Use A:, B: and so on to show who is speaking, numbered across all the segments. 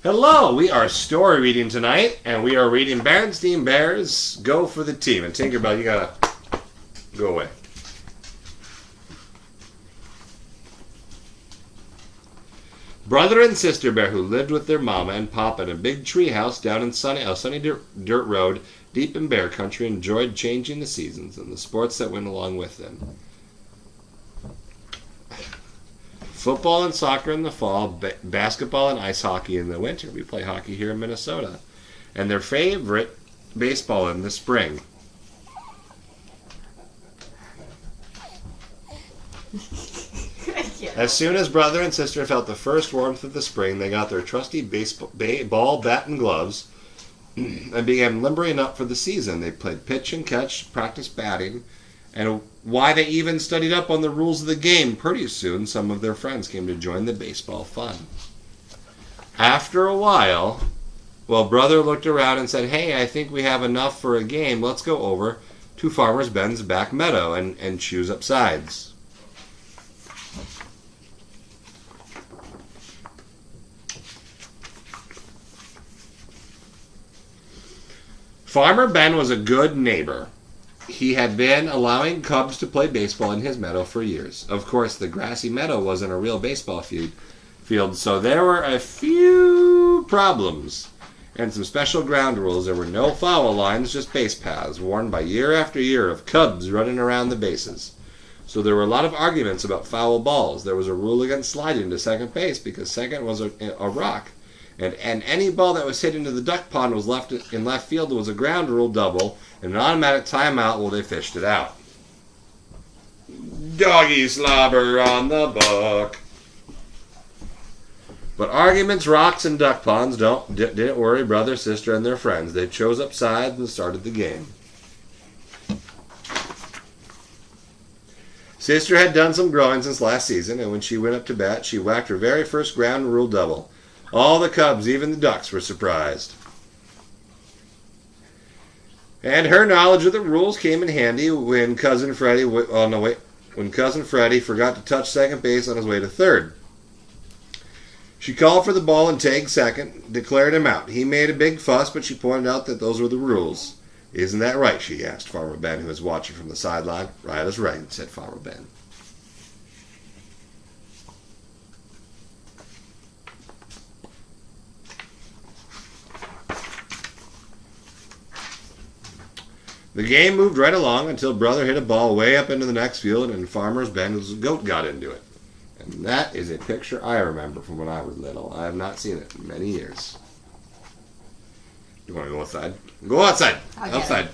A: Hello, we are story reading tonight, and we are reading Berenstain Bears Go for the Team. And Tinkerbell, you gotta go away. Brother and sister bear who lived with their mama and papa in a big tree house down in sunny dirt road deep in bear country enjoyed changing the seasons and the sports that went along with them. Football and soccer in the fall, basketball and ice hockey in the winter. We play hockey here in Minnesota. And their favorite, baseball in the spring. As soon as brother and sister felt the first warmth of the spring, they got their trusty ball, bat, and gloves and began limbering up for the season. They played pitch and catch, practiced batting, and why they even studied up on the rules of the game. Pretty soon, some of their friends came to join the baseball fun. After a while, brother looked around and said, "Hey, I think we have enough for a game. Let's go over to Farmer Ben's back meadow and choose up sides." Farmer Ben was a good neighbor. He had been allowing cubs to play baseball in his meadow for years. Of course, the grassy meadow wasn't a real baseball field, so there were a few problems and some special ground rules. There were no foul lines, just base paths, worn by year after year of cubs running around the bases. So there were a lot of arguments about foul balls. There was a rule against sliding to second base because second was a rock. And any ball that was hit into the duck pond was left in left field was a ground rule double and an automatic timeout while they fished it out. Doggy slobber on the buck. But arguments, rocks, and duck ponds didn't worry brother, sister, and their friends. They chose up sides and started the game. Sister had done some growing since last season, and when she went up to bat, she whacked her very first ground rule double. All the cubs, even the ducks, were surprised. And her knowledge of the rules came in handy when Cousin Freddie forgot to touch second base on his way to third. She called for the ball and tagged second, declared him out. He made a big fuss, but she pointed out that those were the rules. "Isn't that right?" she asked Farmer Ben, who was watching from the sideline. "Right is right," said Farmer Ben. The game moved right along until brother hit a ball way up into the next field and Farmer Ben's goat got into it. And that is a picture I remember from when I was little. I have not seen it in many years. You want to go outside? Go outside. Outside.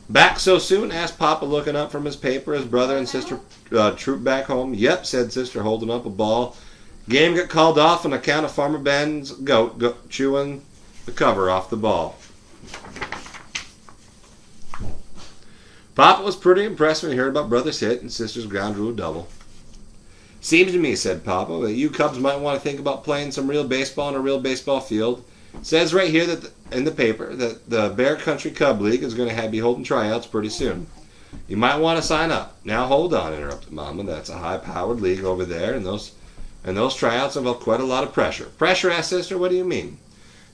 A: "Back so soon?" asked Papa, looking up from his paper as brother and sister trooped back home. "Yep," said sister, holding up a ball. "Game got called off on account of Farmer Ben's goat chewing the cover off the ball." Papa was pretty impressed when he heard about brother's hit and sister's ground rule double. "Seems to me," said Papa, "that you cubs might want to think about playing some real baseball in a real baseball field. It says right here in the paper that the Bear Country Cub League is going to be holding tryouts pretty soon. You might want to sign up." "Now hold on," interrupted Mama. "That's a high-powered league over there, and those tryouts involve quite a lot of pressure." "Pressure?" asked sister. "What do you mean?"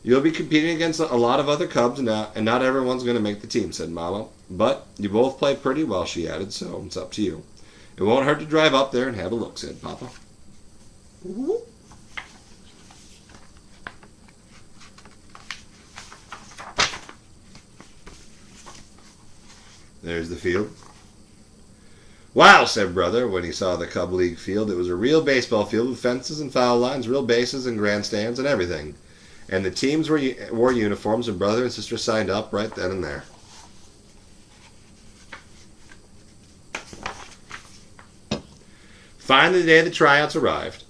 A: "You'll be competing against a lot of other cubs now, and not everyone's going to make the team," said Mama. "But you both play pretty well," she added, "so it's up to you." "It won't hurt to drive up there and have a look," said Papa. There's the field. "Wow," said brother when he saw the Cub League field. It was a real baseball field with fences and foul lines, real bases and grandstands and everything. And the teams wore uniforms, and brother and sister signed up right then and there. Finally, the day the tryouts arrived.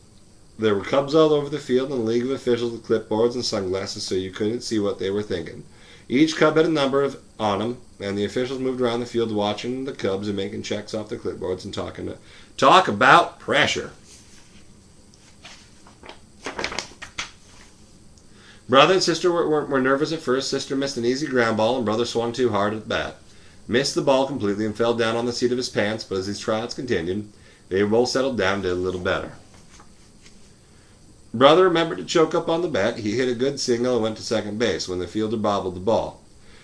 A: There were cubs all over the field and a league of officials with clipboards and sunglasses so you couldn't see what they were thinking. Each cub had a number on them, and the officials moved around the field watching the cubs and making checks off the clipboards and talk about pressure. Brother and sister were nervous at first. Sister missed an easy ground ball, and brother swung too hard at the bat. Missed the ball completely and fell down on the seat of his pants, but as these tryouts continued, they both settled down and did a little better. Brother remembered to choke up on the bat. He hit a good single and went to second base when the fielder bobbled the ball.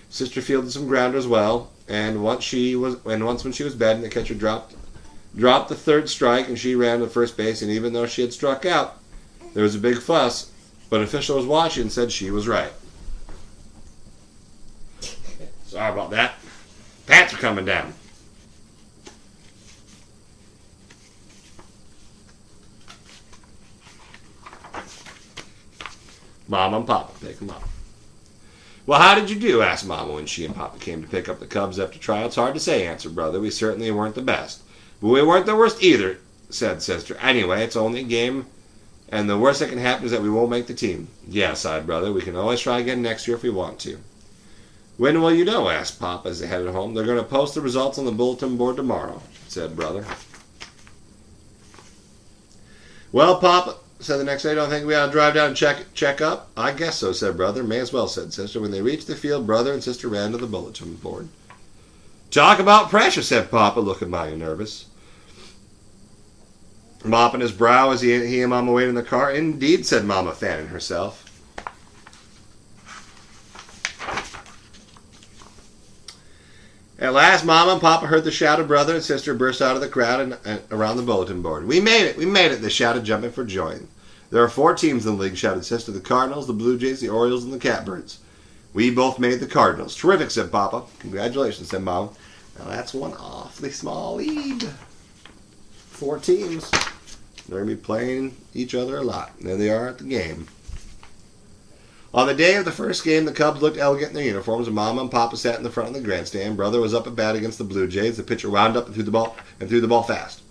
A: Sister fielded some grounders well, and once when she was batting, the catcher dropped the third strike, and she ran to first base. And even though she had struck out, there was a big fuss. But an official was watching and said she was right. Sorry about that. Pants are coming down. Mama and Papa pick them up. Well, how did you do? Asked Mama when she and Papa came to pick up the Cubs after tryouts. Hard to say, answered Brother. We certainly weren't the best. But we weren't the worst either, said Sister. Anyway, it's only a game, and the worst that can happen is that we won't make the team. Yeah, sighed Brother. We can always try again next year if we want to. When will you know? Asked Papa as they headed home. They're going to post the results on the bulletin board tomorrow, said Brother. Well, Papa, said the next day, don't think we ought to drive down and check up? I guess so, said Brother. May as well, said Sister. When they reached the field, Brother and Sister ran to the bulletin board. Talk about pressure, said Papa, looking mighty nervous. Mopping his brow as he and Mama waited in the car. Indeed, said Mama, fanning herself. At last, Mama and Papa heard the shout of Brother and Sister burst out of the crowd and around the bulletin board. We made it! We made it! They shouted, jumping for joy. There are 4 teams in the league, shouted Sister. The Cardinals, the Blue Jays, the Orioles, and the Catbirds. We both made the Cardinals. Terrific, said Papa. Congratulations, said Mama. Now that's one awfully small lead. 4 teams. They're going to be playing each other a lot. There they are at the game. On the day of the first game, the Cubs looked elegant in their uniforms, and Mama and Papa sat in the front of the grandstand. Brother was up at bat against the Blue Jays. The pitcher wound up and threw the ball fast.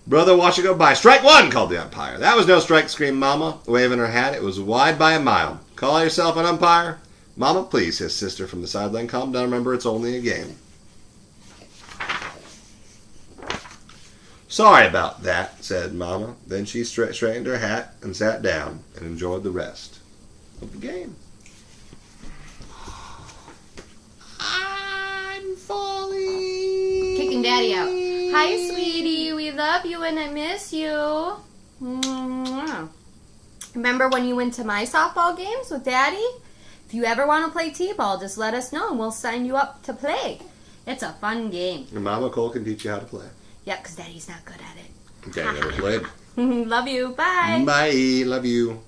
A: Brother watched it go by. Strike one, called the umpire. That was no strike, screamed Mama, waving her hat. It was wide by a mile. Call yourself an umpire? Mama, please, his sister from the sideline. Calm down, remember it's only a game. Sorry about that, said Mama. Then she straightened her hat and sat down and enjoyed the rest of the game. I'm falling.
B: Kicking Daddy out. Hi, sweetie. We love you and I miss you. Remember when you went to my softball games with Daddy? If you ever want to play t-ball, just let us know and we'll sign you up to play. It's a fun game.
A: Your Mama Cole can teach you how to play.
B: Yep, because Daddy's not good at it.
A: Okay, never played.
B: Love you. Bye.
A: Bye. Love you.